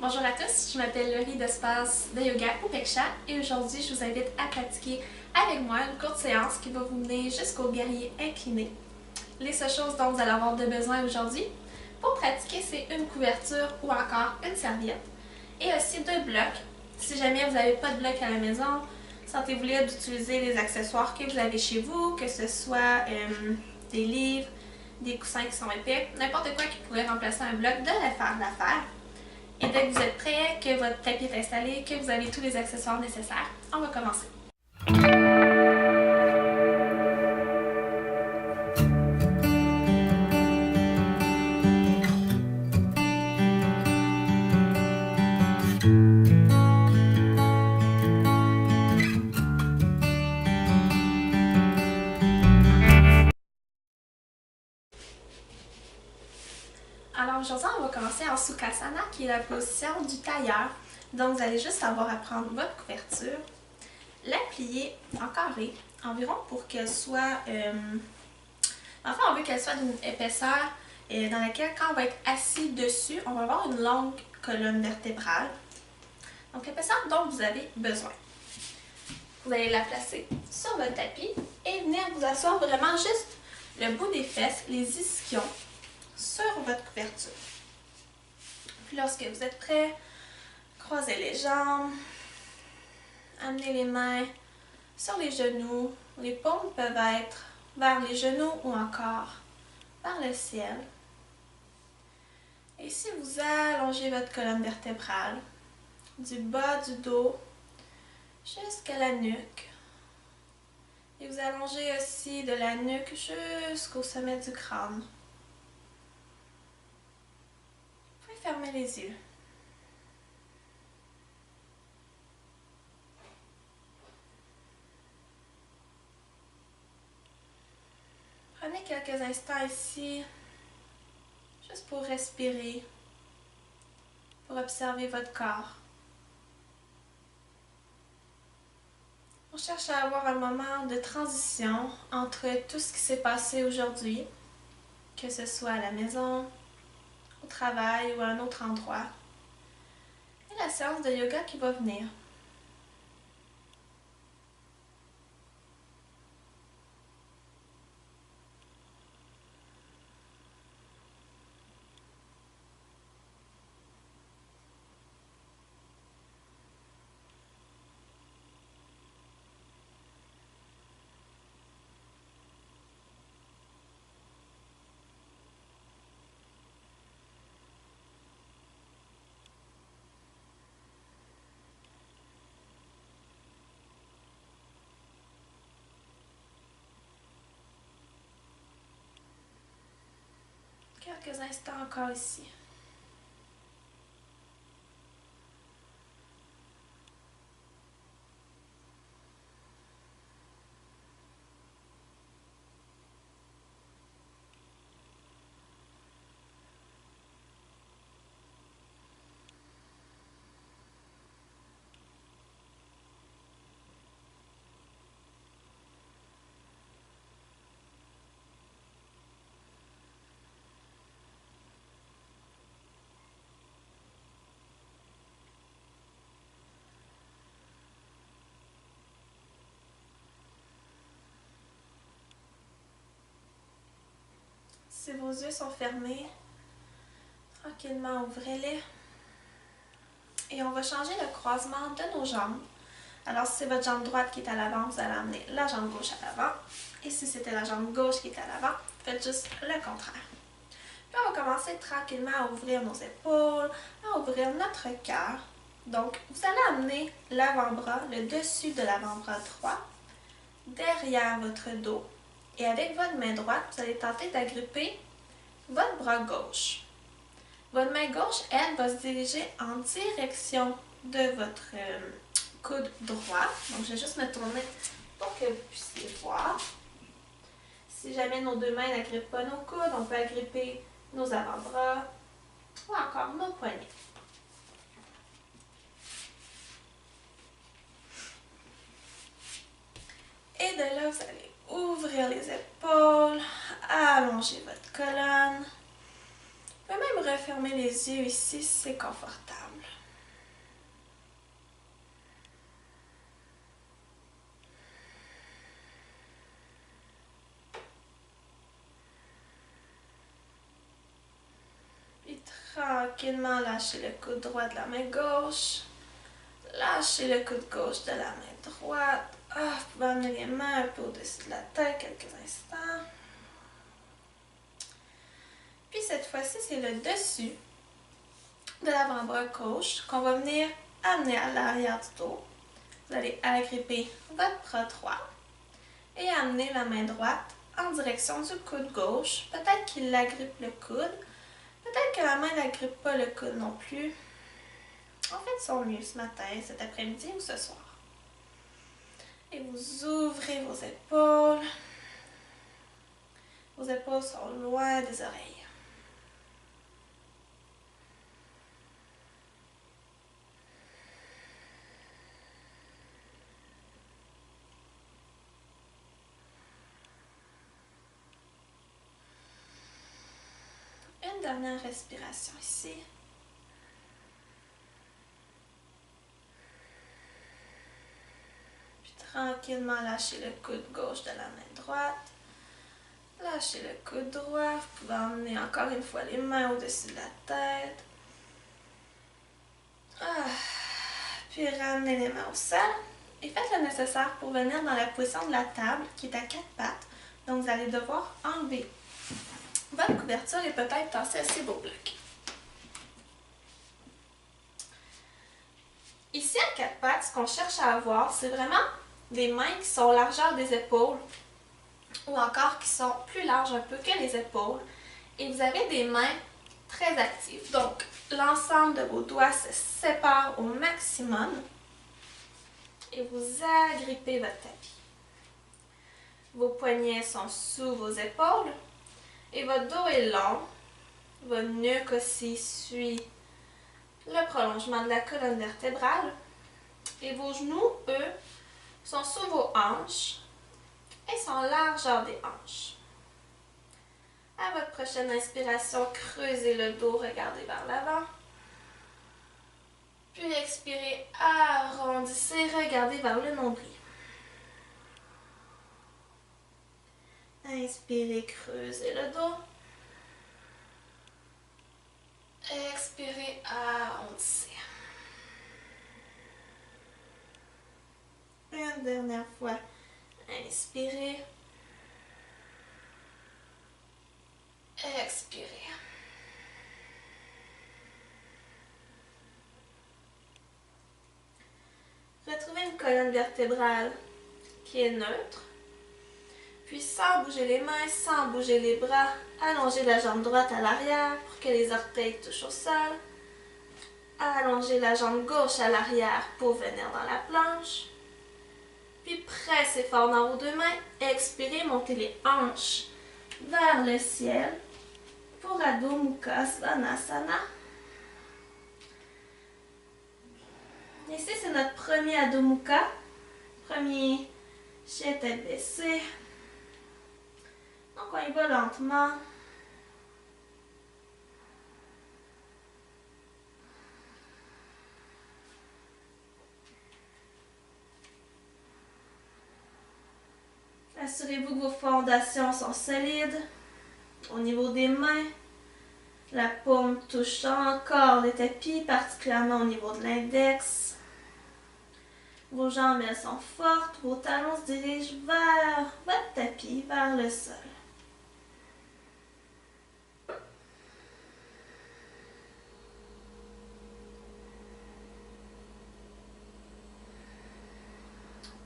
Bonjour à tous, je m'appelle Laurie d'Espace de Yoga Upeksha et aujourd'hui je vous invite à pratiquer avec moi une courte séance qui va vous mener jusqu'au guerrier incliné. Les seules choses dont vous allez avoir besoin aujourd'hui pour pratiquer, c'est une couverture ou encore une serviette et aussi deux blocs. Si jamais vous n'avez pas de bloc à la maison, sentez-vous libre d'utiliser les accessoires que vous avez chez vous, que ce soit des livres, des coussins qui sont épais, n'importe quoi qui pourrait remplacer un bloc, de le faire l'affaire. Et dès que vous êtes prêt, que votre tapis est installé, que vous avez tous les accessoires nécessaires, on va commencer. Alors aujourd'hui, on va commencer en Sukhasana, qui est la position du tailleur. Donc vous allez juste avoir à prendre votre couverture, la plier en carré, environ pour qu'elle soit... Enfin, on veut qu'elle soit d'une épaisseur dans laquelle, quand on va être assis dessus, on va avoir une longue colonne vertébrale. Donc l'épaisseur dont vous avez besoin. Vous allez la placer sur votre tapis et venir vous asseoir vraiment juste le bout des fesses, les ischions, sur votre couverture. Puis lorsque vous êtes prêt, croisez les jambes, amenez les mains sur les genoux. Les paumes peuvent être vers les genoux ou encore vers le ciel. Et si vous allongez votre colonne vertébrale du bas du dos jusqu'à la nuque, et vous allongez aussi de la nuque jusqu'au sommet du crâne. Vous pouvez fermer les yeux. Prenez quelques instants ici, juste pour respirer, pour observer votre corps. On cherche à avoir un moment de transition entre tout ce qui s'est passé aujourd'hui, que ce soit à la maison, au travail ou à un autre endroit, et la séance de yoga qui va venir. Quelques instants encore ici. Si vos yeux sont fermés, tranquillement ouvrez-les. Et on va changer le croisement de nos jambes. Alors si c'est votre jambe droite qui est à l'avant, vous allez amener la jambe gauche à l'avant. Et si c'était la jambe gauche qui est à l'avant, faites juste le contraire. Puis on va commencer tranquillement à ouvrir nos épaules, à ouvrir notre cœur. Donc vous allez amener l'avant-bras, le dessus de l'avant-bras droit, derrière votre dos. Et avec votre main droite, vous allez tenter d'agripper votre bras gauche. Votre main gauche, elle, va se diriger en direction de votre coude droit. Donc, je vais juste me tourner pour que vous puissiez voir. Si jamais nos deux mains n'agrippent pas nos coudes, on peut agripper nos avant-bras ou encore nos poignets. Et de là, vous allez ouvrir les épaules, allonger votre colonne. Vous pouvez même refermer les yeux ici si c'est confortable. Tranquillement, lâchez le coude droit de la main gauche. Lâchez le coude gauche de la main droite. Vous pouvez amener les mains un peu au-dessus de la tête quelques instants. Puis cette fois-ci, c'est le dessus de l'avant-bras gauche qu'on va venir amener à l'arrière du dos. Vous allez agripper votre bras droit et amener la main droite en direction du coude gauche. Peut-être qu'il agrippe le coude. Peut-être que la main n'agrippe pas le coude non plus. En fait, son mieux ce matin, cet après-midi ou ce soir. Et vous ouvrez vos épaules. Vos épaules sont loin des oreilles. Une dernière respiration ici. Tranquillement, lâchez le coude gauche de la main droite. Lâchez le coude droit. Vous pouvez emmener encore une fois les mains au-dessus de la tête. Puis ramenez les mains au sol. Et faites le nécessaire pour venir dans la position de la table qui est à 4 pattes. Donc vous allez devoir enlever votre couverture et peut-être tasser assez vos blocs. Ici à 4 pattes, ce qu'on cherche à avoir, c'est vraiment des mains qui sont largeur des épaules ou encore qui sont plus larges un peu que les épaules. Et vous avez des mains très actives. Donc, l'ensemble de vos doigts se sépare au maximum et vous agrippez votre tapis. Vos poignets sont sous vos épaules et votre dos est long. Votre nuque aussi suit le prolongement de la colonne vertébrale. Et vos genoux, eux, sont sous vos hanches et sont largeur des hanches. À votre prochaine inspiration, creusez le dos, regardez vers l'avant. Puis expirez, arrondissez, regardez vers le nombril. Inspirez, creusez le dos. Expirez, arrondissez. Une dernière fois. Inspirez. Expirez. Retrouvez une colonne vertébrale qui est neutre. Puis sans bouger les mains, sans bouger les bras, allongez la jambe droite à l'arrière pour que les orteils touchent au sol. Allongez la jambe gauche à l'arrière pour venir dans la planche. Puis pressez fort dans vos deux mains. Expirez, montez les hanches vers le ciel pour Adho Mukha Svanasana. Ici, c'est notre premier Adho Mukha. Premier chien tête baissée. Donc, on y va lentement. Assurez-vous que vos fondations sont solides. Au niveau des mains, la paume touche encore le tapis, particulièrement au niveau de l'index. Vos jambes, elles sont fortes. Vos talons se dirigent vers votre tapis, vers le sol.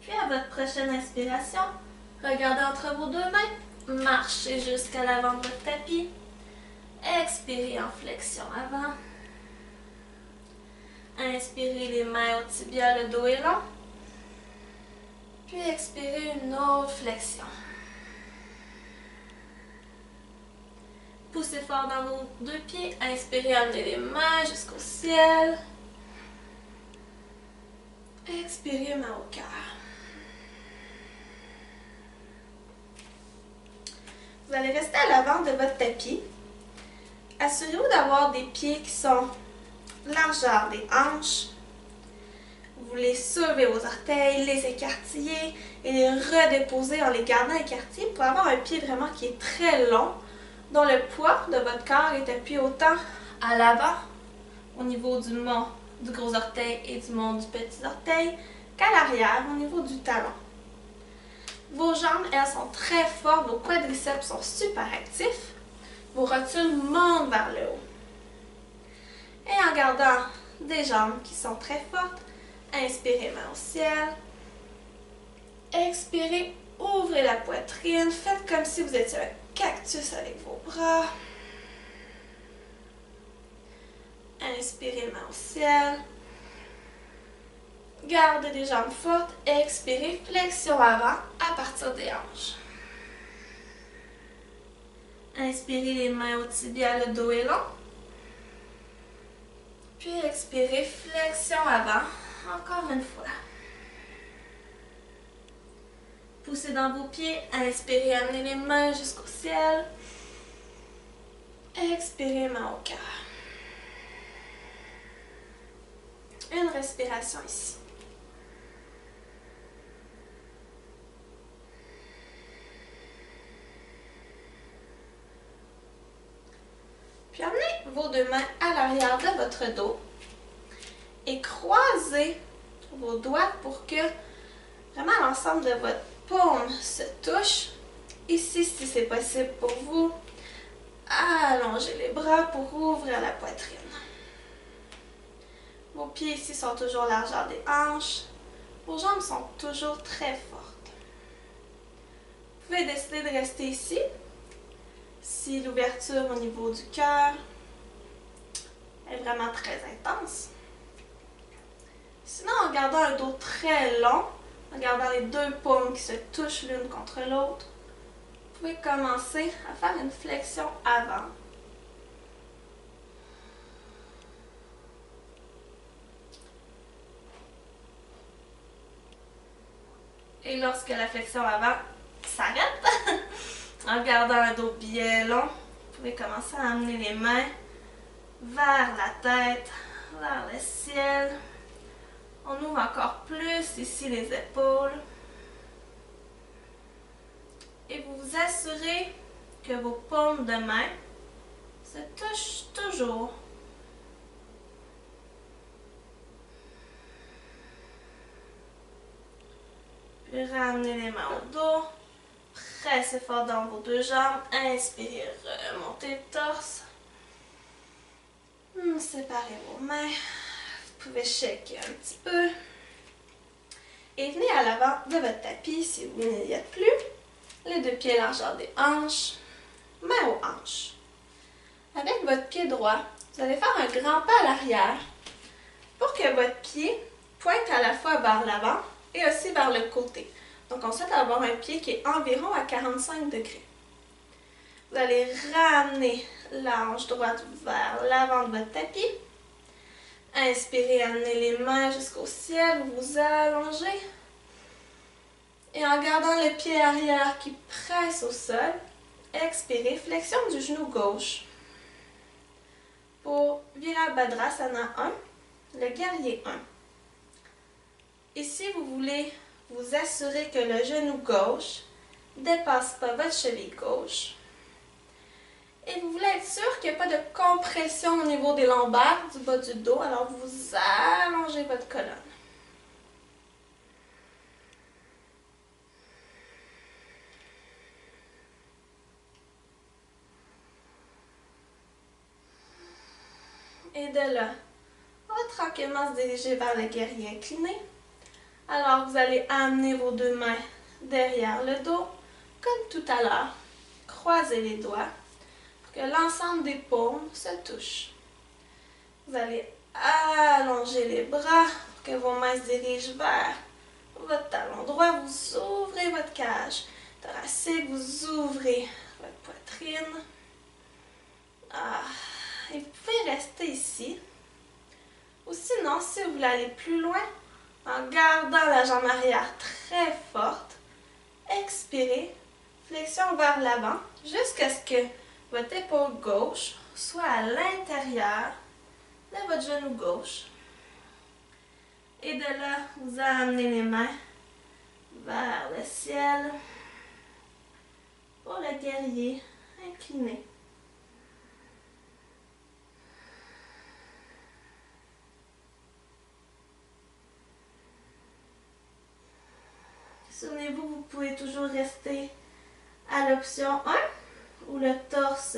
Puis à votre prochaine inspiration, regardez entre vos deux mains, marchez jusqu'à l'avant de votre tapis. Expirez en flexion avant. Inspirez les mains au tibia, le dos est long. Puis expirez une autre flexion. Poussez fort dans vos deux pieds. Inspirez, amenez les mains jusqu'au ciel. Expirez, main au cœur. Vous allez rester à l'avant de votre tapis. Assurez-vous d'avoir des pieds qui sont largeur des hanches. Vous les soulevez aux orteils, les écartillez et les redéposez en les gardant écartés pour avoir un pied vraiment qui est très long, dont le poids de votre corps est appuyé autant à l'avant au niveau du mont du gros orteil et du mont du petit orteil qu'à l'arrière, au niveau du talon. Vos jambes, elles sont très fortes, vos quadriceps sont super actifs. Vos rotules montent vers le haut. Et en gardant des jambes qui sont très fortes, inspirez main au ciel. Expirez, ouvrez la poitrine. Faites comme si vous étiez un cactus avec vos bras. Inspirez, main au ciel. Gardez les jambes fortes. Expirez, flexion avant à partir des hanches. Inspirez les mains au tibia, le dos est long. Puis expirez, flexion avant. Encore une fois. Poussez dans vos pieds. Inspirez, amenez les mains jusqu'au ciel. Expirez, main au cœur. Une respiration ici. Puis amenez vos deux mains à l'arrière de votre dos et croisez vos doigts pour que vraiment l'ensemble de votre paume se touche. Ici, si c'est possible pour vous, allongez les bras pour ouvrir la poitrine. Vos pieds ici sont toujours largeur des hanches. Vos jambes sont toujours très fortes. Vous pouvez décider de rester ici si l'ouverture au niveau du cœur est vraiment très intense. Sinon, en gardant un dos très long, en gardant les deux paumes qui se touchent l'une contre l'autre, vous pouvez commencer à faire une flexion avant. Et lorsque la flexion avant s'arrête, en gardant un dos bien long, vous pouvez commencer à amener les mains vers la tête, vers le ciel. On ouvre encore plus ici les épaules. Et vous vous assurez que vos paumes de main se touchent toujours. Puis ramenez les mains au dos. Pressez fort dans vos deux jambes. Inspirez, remontez le torse. Séparez vos mains. Vous pouvez shaker un petit peu. Et venez à l'avant de votre tapis si vous n'y êtes plus. Les deux pieds largeur des hanches. Main aux hanches. Avec votre pied droit, vous allez faire un grand pas à l'arrière pour que votre pied pointe à la fois vers l'avant et aussi vers le côté. Donc, on souhaite avoir un pied qui est environ à 45 degrés. Vous allez ramener la hanche droite vers l'avant de votre tapis. Inspirez, amenez les mains jusqu'au ciel, vous allongez. Et en gardant le pied arrière qui presse au sol, expirez, flexion du genou gauche. Pour Virabhadrasana 1, le guerrier 1. Ici, vous voulez vous assurer que le genou gauche ne dépasse pas votre cheville gauche. Et vous voulez être sûr qu'il n'y a pas de compression au niveau des lombaires, du bas du dos, alors vous allongez votre colonne. Et de là, on va tranquillement se diriger vers le guerrier incliné. Alors, vous allez amener vos deux mains derrière le dos, comme tout à l'heure. Croisez les doigts pour que l'ensemble des paumes se touchent. Vous allez allonger les bras pour que vos mains se dirigent vers votre talon droit. Vous ouvrez votre cage thoracique, vous ouvrez votre poitrine. Et vous pouvez rester ici. Ou sinon, si vous voulez aller plus loin, en gardant la jambe arrière très forte, expirez, flexion vers l'avant, jusqu'à ce que votre épaule gauche soit à l'intérieur de votre genou gauche. Et de là, vous amenez les mains vers le ciel pour le guerrier incliné. Souvenez-vous, vous pouvez toujours rester à l'option 1 où le torse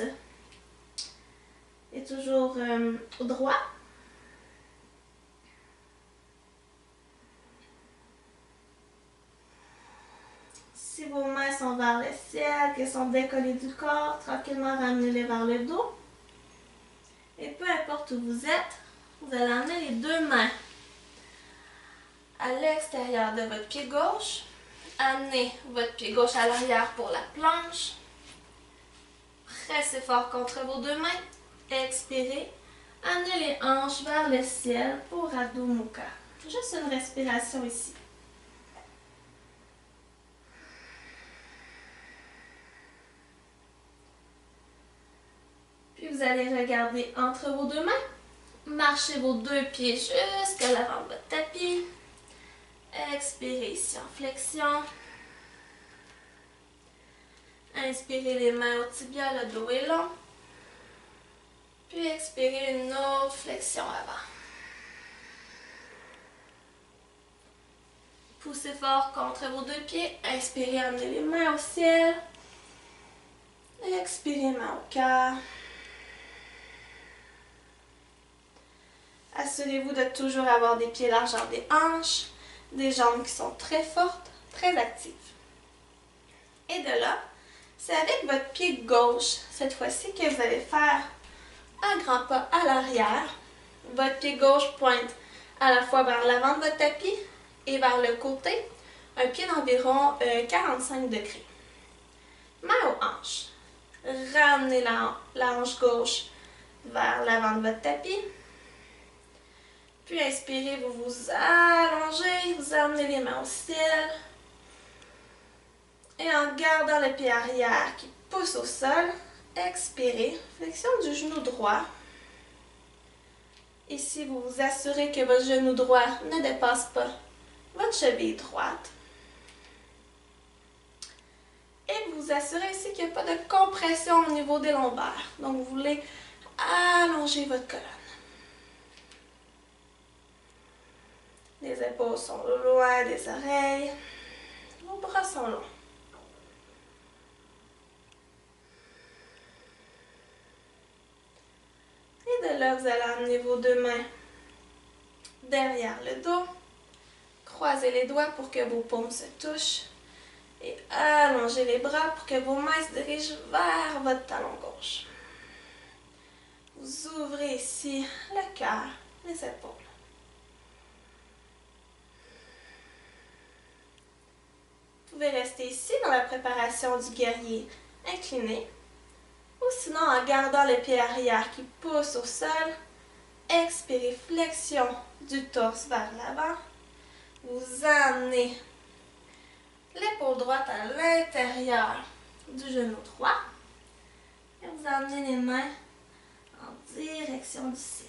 est toujours droit. Si vos mains sont vers le ciel, qu'elles sont décollées du corps, tranquillement ramenez-les vers le dos. Et peu importe où vous êtes, vous allez amener les deux mains à l'extérieur de votre pied gauche. Amenez votre pied gauche à l'arrière pour la planche. Pressez fort contre vos deux mains. Expirez. Amenez les hanches vers le ciel pour Adho Mukha. Juste une respiration ici. Puis vous allez regarder entre vos deux mains. Marchez vos deux pieds jusqu'à l'avant de votre tapis. Expirez ici en flexion. Inspirez les mains au tibia, le dos est long. Puis expirez une autre flexion avant. Poussez fort contre vos deux pieds. Inspirez, amenez les mains au ciel. Expirez, main au cœur. Assurez-vous de toujours avoir des pieds largeur des hanches, des jambes qui sont très fortes, très actives. Et de là, c'est avec votre pied gauche, cette fois-ci, que vous allez faire un grand pas à l'arrière. Votre pied gauche pointe à la fois vers l'avant de votre tapis et vers le côté, un pied d'environ 45 degrés. Main aux hanches. Ramenez la hanche gauche vers l'avant de votre tapis. Puis inspirez, vous vous allongez, vous amenez les mains au ciel. Et en gardant le pied arrière qui pousse au sol, expirez, flexion du genou droit. Ici, vous vous assurez que votre genou droit ne dépasse pas votre cheville droite. Et vous vous assurez ici qu'il n'y a pas de compression au niveau des lombaires. Donc, vous voulez allonger votre colonne. Les épaules sont loin des oreilles. Vos bras sont longs. Et de là, vous allez amener vos deux mains derrière le dos. Croisez les doigts pour que vos paumes se touchent. Et allongez les bras pour que vos mains se dirigent vers votre talon gauche. Vous ouvrez ici le cœur, les épaules. Vous pouvez rester ici dans la préparation du guerrier incliné. Ou sinon, en gardant le pied arrière qui pousse au sol, expirez, flexion du torse vers l'avant. Vous amenez l'épaule droite à l'intérieur du genou droit. Et vous amenez les mains en direction du ciel.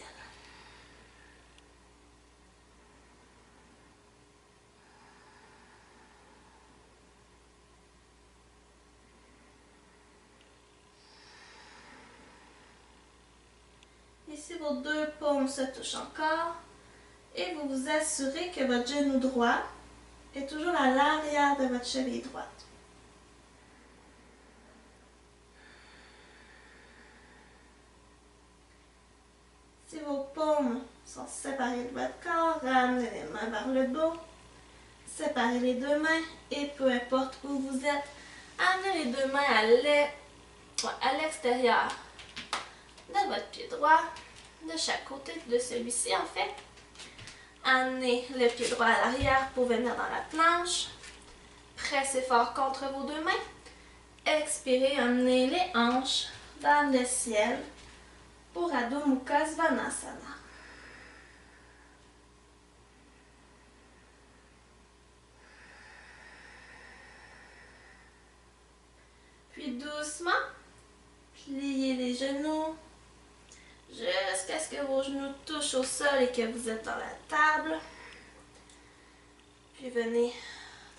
Ici, vos deux paumes se touchent encore et vous vous assurez que votre genou droit est toujours à l'arrière de votre cheville droite. Si vos paumes sont séparées de votre corps, ramenez les mains vers le dos, séparez les deux mains et peu importe où vous êtes, amenez les deux mains à l'extérieur de votre pied droit, de chaque côté de celui-ci en fait. Amenez le pied droit à l'arrière pour venir dans la planche. Pressez fort contre vos deux mains. Expirez, amenez les hanches vers le ciel pour Adho Mukha Svanasana. Puis doucement, pliez les genoux jusqu'à ce que vos genoux touchent au sol et que vous êtes dans la table. Puis venez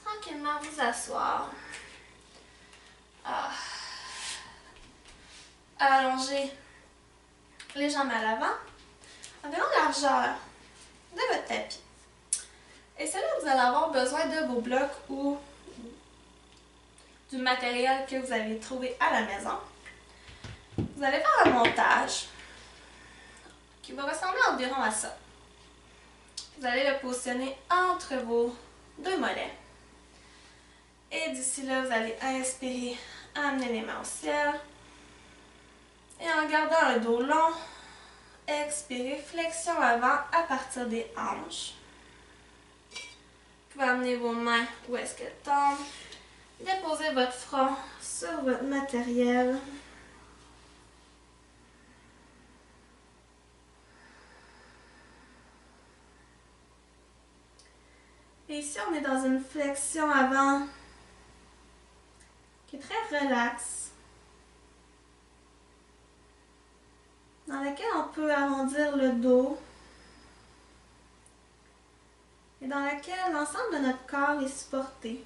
tranquillement vous asseoir. Allongez les jambes à l'avant, environ largeur de votre tapis. Et c'est là que vous allez avoir besoin de vos blocs ou du matériel que vous avez trouvé à la maison. Vous allez faire un montage qui va ressembler environ à ça. Vous allez le positionner entre vos deux mollets. Et d'ici là, vous allez inspirer, amener les mains au ciel. Et en gardant un dos long, expirez, flexion avant à partir des hanches. Vous pouvez amener vos mains où est-ce qu'elles tombent. Déposez votre front sur votre matériel. Et ici, on est dans une flexion avant qui est très relaxe, dans laquelle on peut arrondir le dos et dans laquelle l'ensemble de notre corps est supporté.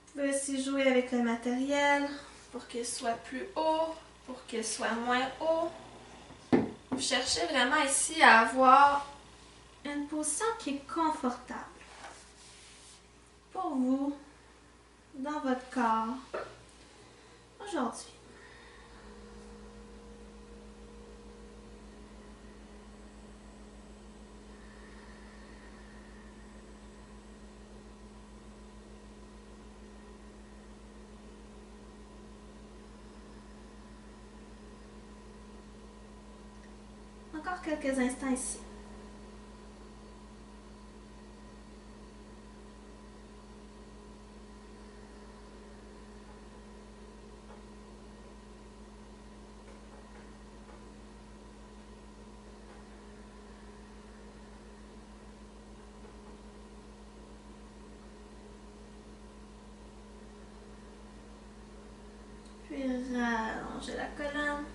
Vous pouvez aussi jouer avec le matériel pour qu'il soit plus haut, pour qu'il soit moins haut. Vous cherchez vraiment ici à avoir une position qui est confortable pour vous, dans votre corps, aujourd'hui. Encore quelques instants ici. Puis rallongez la colonne.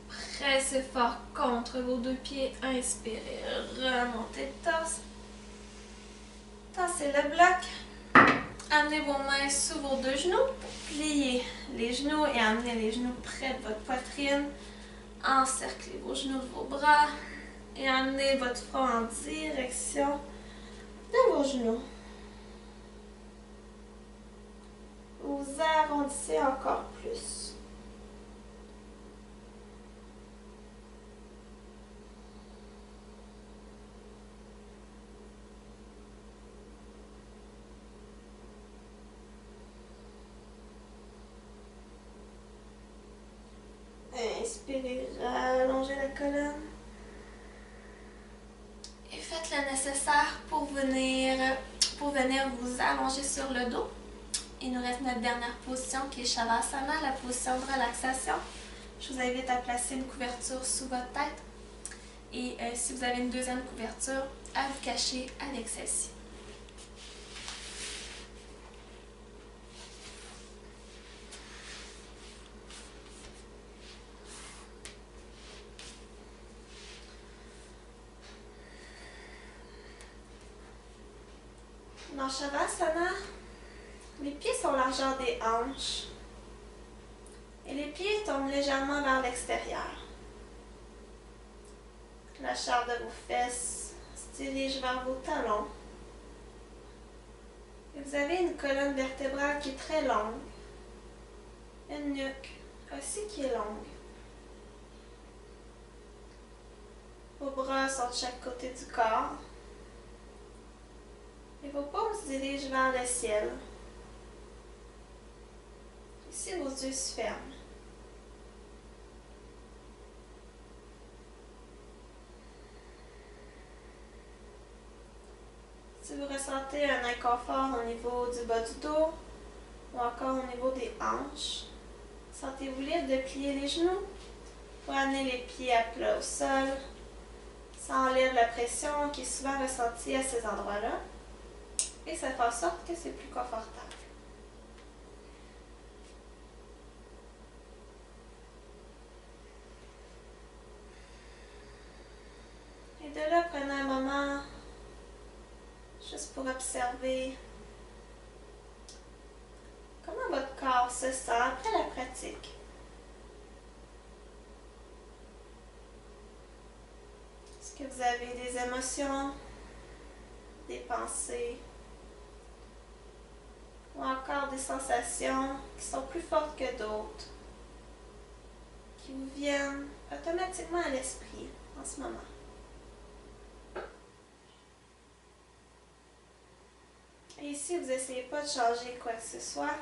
Pressez fort contre vos deux pieds. Inspirez, remontez le torse. Tassez le bloc. Amenez vos mains sous vos deux genoux. Pliez les genoux et amenez les genoux près de votre poitrine. Encerclez vos genoux de vos bras. Et amenez votre front en direction de vos genoux. Vous arrondissez encore plus. Inspirez, allongez la colonne. Et faites le nécessaire pour venir vous allonger sur le dos. Il nous reste notre dernière position qui est Shavasana, la position de relaxation. Je vous invite à placer une couverture sous votre tête. Et si vous avez une deuxième couverture, à vous cacher avec celle-ci. Dans Shavasana, les pieds sont largeur des hanches et les pieds tombent légèrement vers l'extérieur. La chair de vos fesses se dirige vers vos talons. Et vous avez une colonne vertébrale qui est très longue, une nuque aussi qui est longue. Vos bras sont de chaque côté du corps. Et vos paumes se dirigent vers le ciel. Ici, vos yeux se ferment. Si vous ressentez un inconfort au niveau du bas du dos ou encore au niveau des hanches, sentez-vous libre de plier les genoux pour amener les pieds à plat au sol. Ça enlève la pression qui est souvent ressentie à ces endroits-là et ça fait en sorte que c'est plus confortable. Et de là, prenez un moment juste pour observer comment votre corps se sent après la pratique. Est-ce que vous avez des émotions, des pensées, ou encore des sensations qui sont plus fortes que d'autres, qui vous viennent automatiquement à l'esprit en ce moment. Et ici, vous n'essayez pas de changer quoi que ce soit.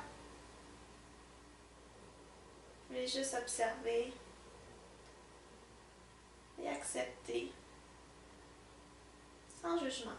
Vous voulez juste observer et accepter sans jugement.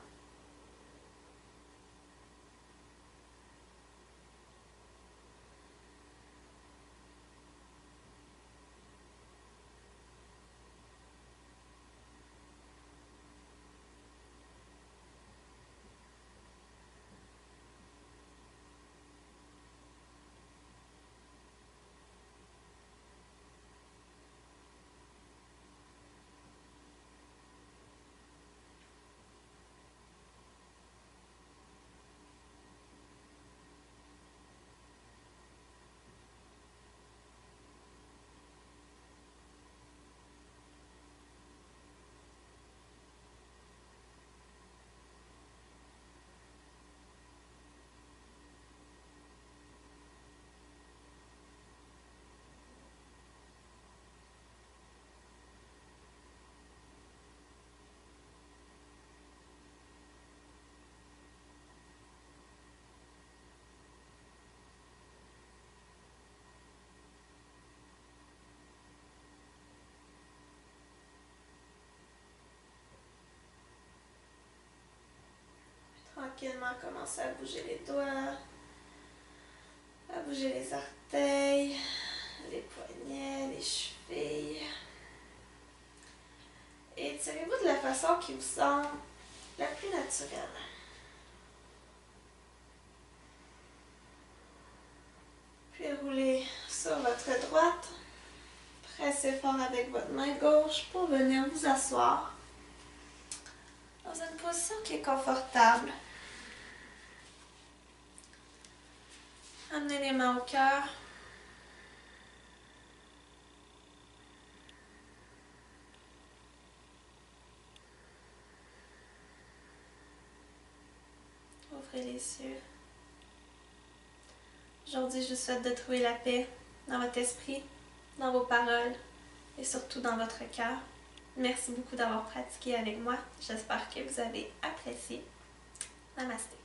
Tranquillement, commencez à bouger les doigts, à bouger les orteils, les poignets, les chevilles. Et tirez-vous de la façon qui vous semble la plus naturelle. Puis roulez sur votre droite. Pressez fort avec votre main gauche pour venir vous asseoir dans une position qui est confortable. Amenez les mains au cœur. Ouvrez les yeux. Aujourd'hui, je vous souhaite de trouver la paix dans votre esprit, dans vos paroles et surtout dans votre cœur. Merci beaucoup d'avoir pratiqué avec moi. J'espère que vous avez apprécié. Namasté.